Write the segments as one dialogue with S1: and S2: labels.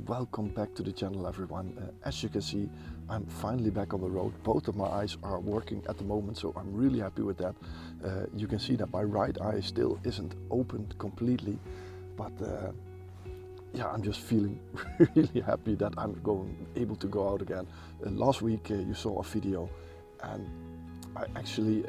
S1: and welcome back to the channel, everyone. As you can see, I'm finally back on the road. Both of my eyes are working at the moment, so I'm really happy with that. You can see that my right eye still isn't opened completely, but yeah, I'm just feeling really happy that I'm able to go out again. Last week you saw a video, and I actually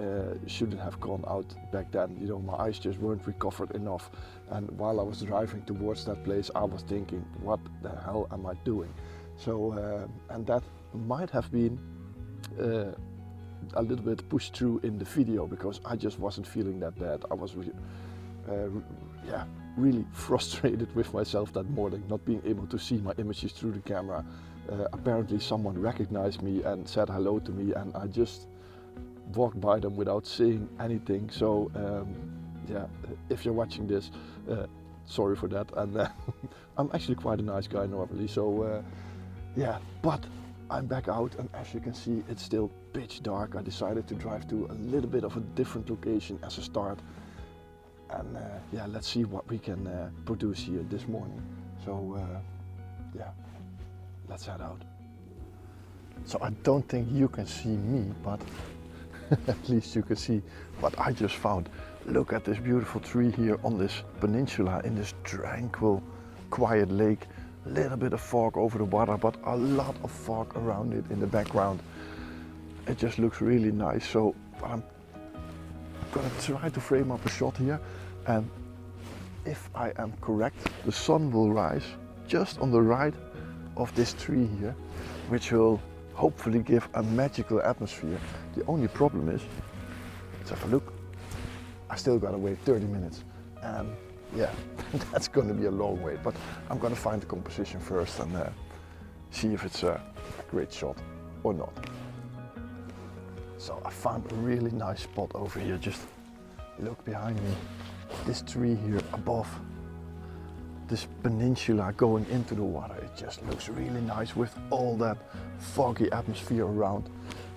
S1: shouldn't have gone out back then. You know, my eyes just weren't recovered enough. And while I was driving towards that place, I was thinking, what the hell am I doing? So, and that might have been a little bit pushed through in the video, because I just wasn't feeling that bad. I was really frustrated with myself that morning, not being able to see my images through the camera. Apparently someone recognized me and said hello to me, and I just walked by them without saying anything. So yeah, if you're watching this, sorry for that. And I'm actually quite a nice guy normally, so yeah, but I'm back out, and as you can see, it's still pitch dark. I decided to drive to a little bit of a different location as a start, and yeah, let's see what we can produce here this morning. So yeah, let's head out. So I don't think you can see me, but at least you can see what I just found. Look at this beautiful tree here on this peninsula in this tranquil, quiet lake. A little bit of fog over the water, but a lot of fog around it in the background. It just looks really nice. So I'm gonna try to frame up a shot here, and if I am correct, the sun will rise just on the right of this tree here, which will hopefully give a magical atmosphere. The only problem is, let's have a look, I still gotta wait 30 minutes, and yeah, that's gonna be a long wait, but I'm gonna find the composition first and see if it's a great shot or not. So I found a really nice spot over here. Just look behind me, this tree here above this peninsula going into the water. It just looks really nice with all that foggy atmosphere around.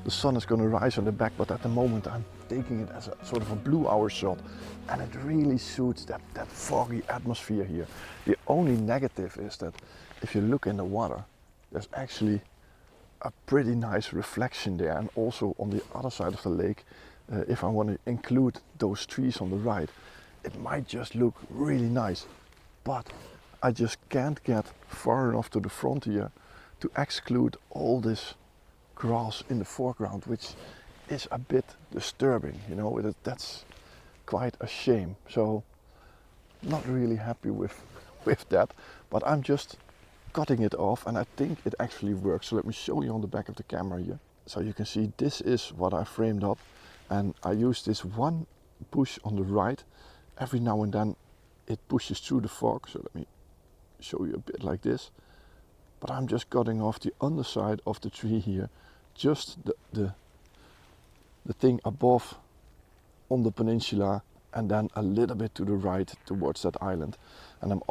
S1: The sun is going to rise on the back, but at the moment I'm taking it as a sort of a blue hour shot, and it really suits that foggy atmosphere here. The only negative is that if you look in the water, there's actually a pretty nice reflection there, and also on the other side of the lake, if I want to include those trees on the right, it might just look really nice. But I just can't get far enough to the front here to exclude all this grass in the foreground, which is a bit disturbing, you know. That's quite a shame. So not really happy with that, but I'm just cutting it off, and I think it actually works. So let me show you on the back of the camera here. So you can see this is what I framed up, and I use this one push on the right. Every now and then it pushes through the fog, so let me show you a bit like this. But I'm just cutting off the underside of the tree here, just the thing above on the peninsula, and then a little bit to the right towards that island. And I'm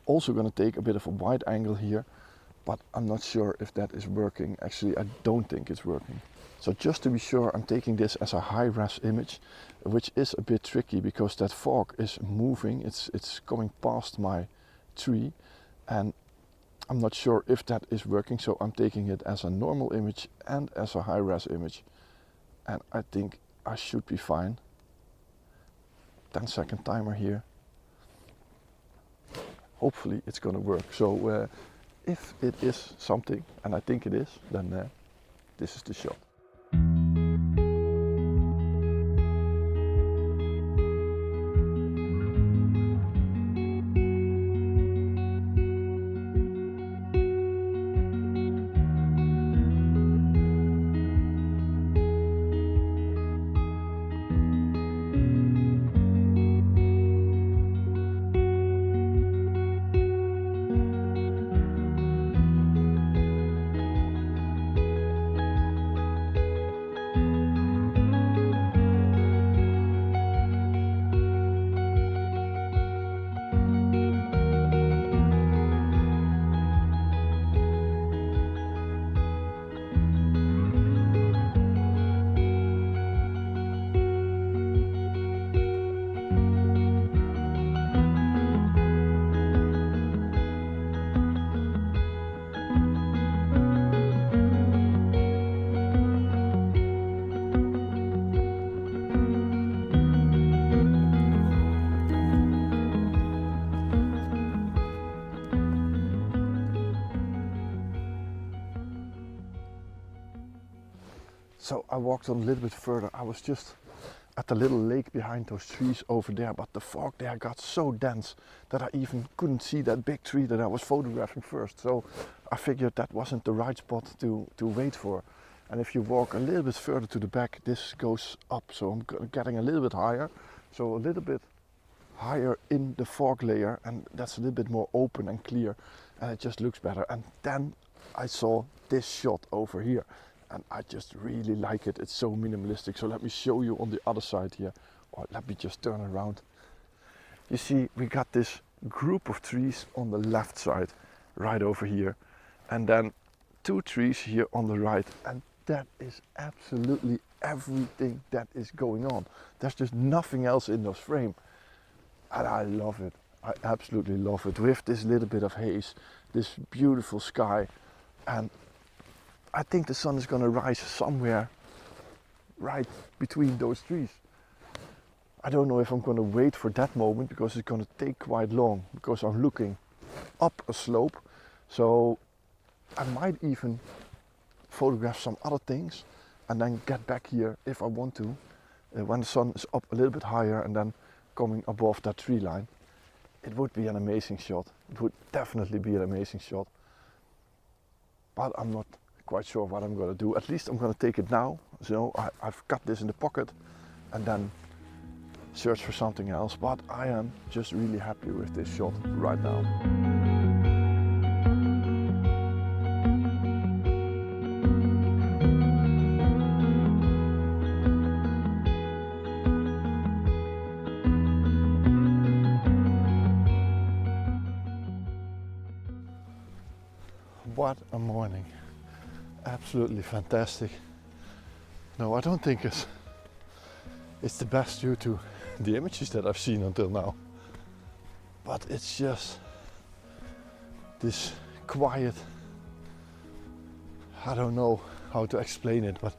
S1: also going to take a bit of a wide angle here, but I'm not sure if that is working. Actually, I don't think it's working. So just to be sure, I'm taking this as a high-res image, which is a bit tricky because that fog is moving. It's going past my tree, and I'm not sure if that is working. So I'm taking it as a normal image and as a high-res image, and I think I should be fine. 10-second timer here. Hopefully it's going to work. So if it is something, and I think it is, then this is the shot. So I walked on a little bit further. I was just at the little lake behind those trees over there, but the fog there got so dense that I even couldn't see that big tree that I was photographing first. So I figured that wasn't the right spot to wait for. And if you walk a little bit further to the back, this goes up. So I'm getting a little bit higher. So a little bit higher in the fog layer, and that's a little bit more open and clear, and it just looks better. And then I saw this shot over here, and I just really like it. It's so minimalistic. So let me show you on the other side here. Or let me just turn around. You see, we got this group of trees on the left side, right over here, and then 2 trees here on the right, and that is absolutely everything that is going on. There's just nothing else in this frame, and I love it. I absolutely love it, with this little bit of haze, this beautiful sky, and I think the sun is going to rise somewhere right between those trees. I don't know if I'm going to wait for that moment, because it's going to take quite long, because I'm looking up a slope. So I might even photograph some other things and then get back here if I want to, when the sun is up a little bit higher and then coming above that tree line. It would be an amazing shot. It would definitely be an amazing shot. But I'm not quite sure what I'm going to do. At least I'm going to take it now. So I've got this in the pocket and then search for something else. But I am just really happy with this shot right now. What a morning. Absolutely fantastic. No, I don't think it's the best due to the images that I've seen until now. But it's just this quiet, I don't know how to explain it, but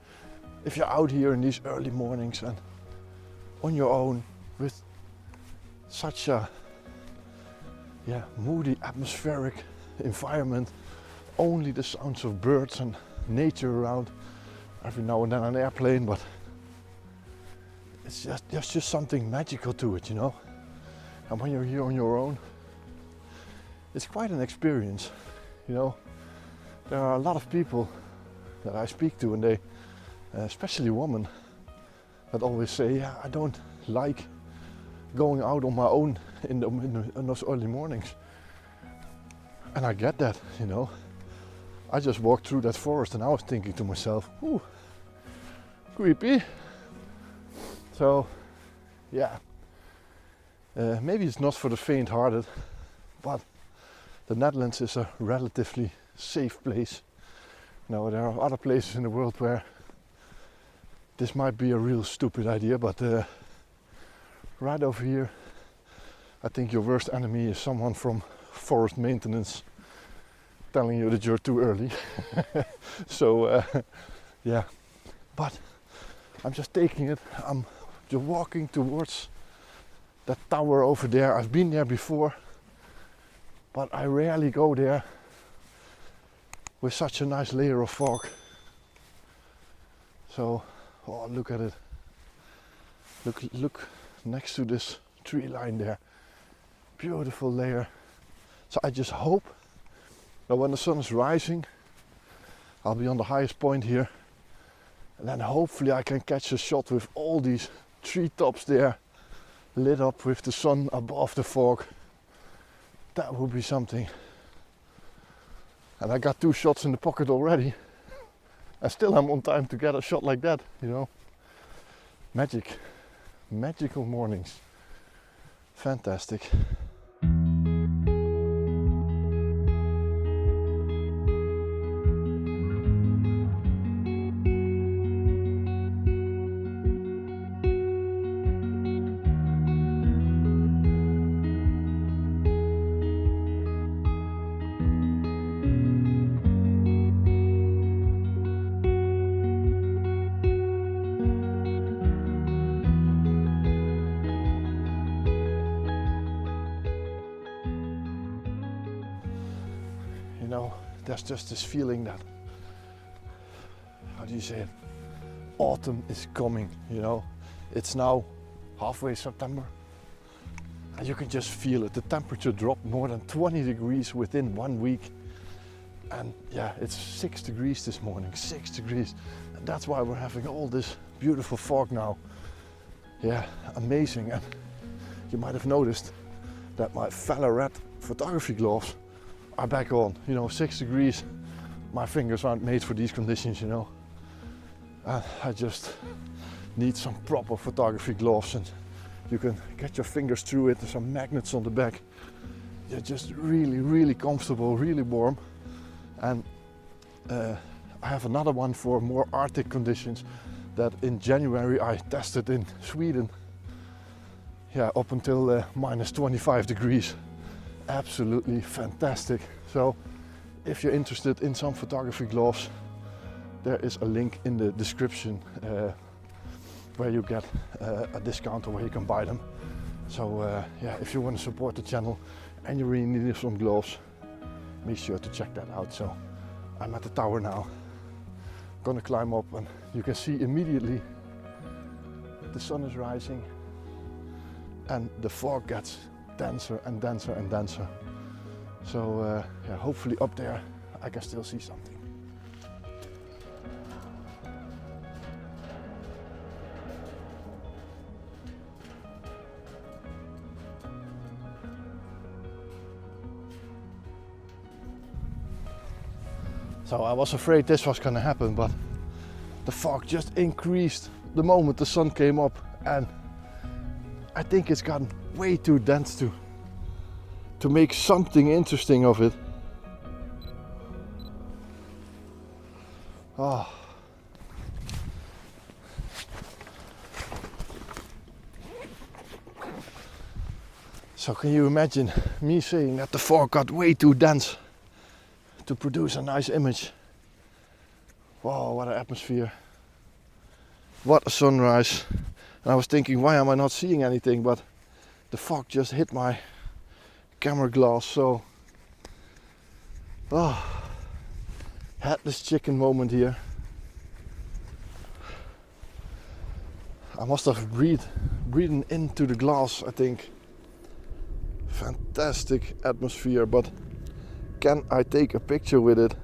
S1: if you're out here in these early mornings and on your own with such a moody atmospheric environment, only the sounds of birds and nature around, every now and then an airplane, but there's just something magical to it, you know. And when you're here on your own, it's quite an experience, you know. There are a lot of people that I speak to, and they, especially women, that always say, yeah, I don't like going out on my own in those early mornings. And I get that, you know. I just walked through that forest and I was thinking to myself, ooh, creepy. So, yeah, maybe it's not for the faint-hearted, but the Netherlands is a relatively safe place. Now, there are other places in the world where this might be a real stupid idea, but right over here, I think your worst enemy is someone from forest maintenance telling you that you're too early. So yeah, but I'm just taking it. I'm just walking towards that tower over there. I've been there before, but I rarely go there with such a nice layer of fog. So, oh, look at it. Look next to this tree line there. Beautiful layer. So I just hope that when the sun is rising, I'll be on the highest point here, and then hopefully I can catch a shot with all these treetops there lit up with the sun above the fog. That would be something. And I got 2 shots in the pocket already, and still I'm on time to get a shot like that, you know. Magic. Magical mornings. Fantastic. There's just this feeling that, how do you say it, autumn is coming, you know. It's now halfway September and you can just feel it. The temperature dropped more than 20 degrees within 1 week. And yeah, it's 6 degrees this morning, 6 degrees. And that's why we're having all this beautiful fog now. Yeah, amazing. And you might have noticed that my Fl36 photography gloves are back on. You know, 6 degrees, my fingers aren't made for these conditions, you know. I just need some proper photography gloves, and you can get your fingers through it. There's some magnets on the back. They're just really, really comfortable, really warm. And I have another one for more Arctic conditions that in January I tested in Sweden. Yeah, up until minus 25 degrees. Absolutely fantastic. So if you're interested in some photography gloves, there is a link in the description where you get a discount or where you can buy them. So yeah, if you want to support the channel and you really need some gloves, make sure to check that out. So I'm at the tower now, gonna climb up, and you can see immediately the sun is rising and the fog gets denser and denser and denser. So yeah, hopefully up there I can still see something. So I was afraid this was going to happen, but the fog just increased the moment the sun came up, and I think it's gotten way too dense to make something interesting of it. Oh. So can you imagine me saying that the fog got way too dense to produce a nice image? Wow, what an atmosphere. What a sunrise. And I was thinking, why am I not seeing anything? But the fog just hit my camera glass. So, oh, headless chicken moment here. I must have breathed into the glass, I think. Fantastic atmosphere, but can I take a picture with it?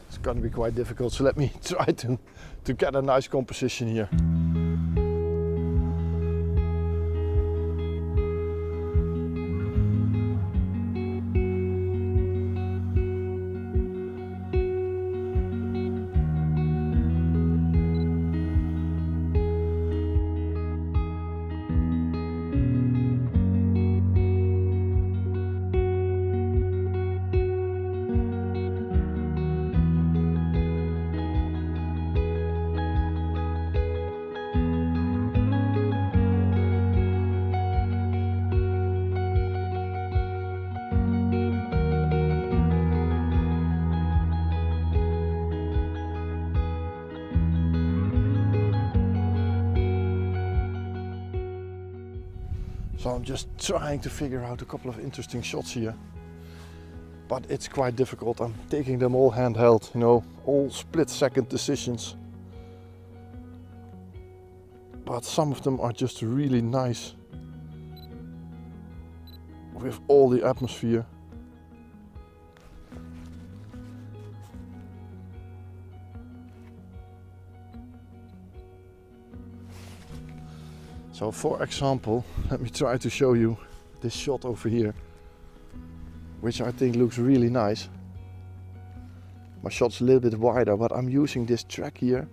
S1: It's gonna be quite difficult, so let me try to get a nice composition here. So I'm just trying to figure out a couple of interesting shots here, but it's quite difficult. I'm taking them all handheld, you know, all split-second decisions. But some of them are just really nice with all the atmosphere. So for example, let me try to show you this shot over here, which I think looks really nice. My shot's a little bit wider, but I'm using this track here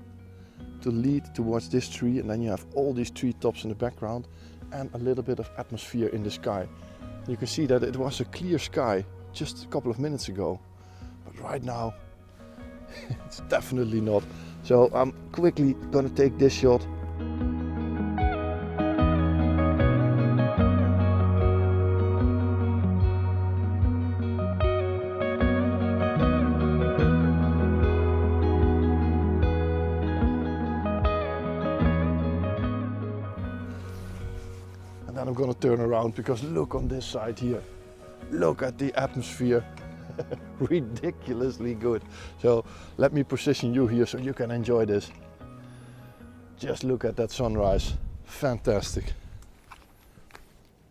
S1: to lead towards this tree, and then you have all these tree tops in the background and a little bit of atmosphere in the sky. You can see that it was a clear sky just a couple of minutes ago, but right now it's definitely not. So I'm quickly gonna take this shot. And then I'm gonna turn around, because look on this side here. Look at the atmosphere. ridiculously good. So let me position you here so you can enjoy this. Just look at that sunrise, fantastic.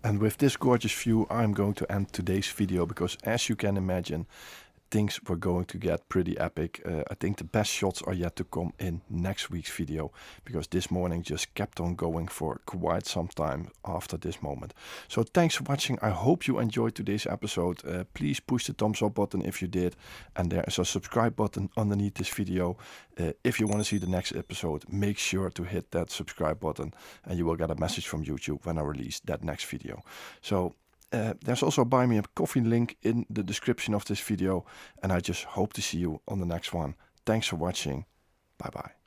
S1: And with this gorgeous view, I'm going to end today's video, because as you can imagine, things were going to get pretty epic. I think the best shots are yet to come in next week's video, because this morning just kept on going for quite some time after this moment. So thanks for watching. I hope you enjoyed today's episode. Please push the thumbs up button if you did, and there is a subscribe button underneath this video. If you want to see the next episode, make sure to hit that subscribe button, and you will get a message from YouTube when I release that next video. So there's also a buy me a coffee link in the description of this video, and I just hope to see you on the next one. Thanks for watching. Bye bye.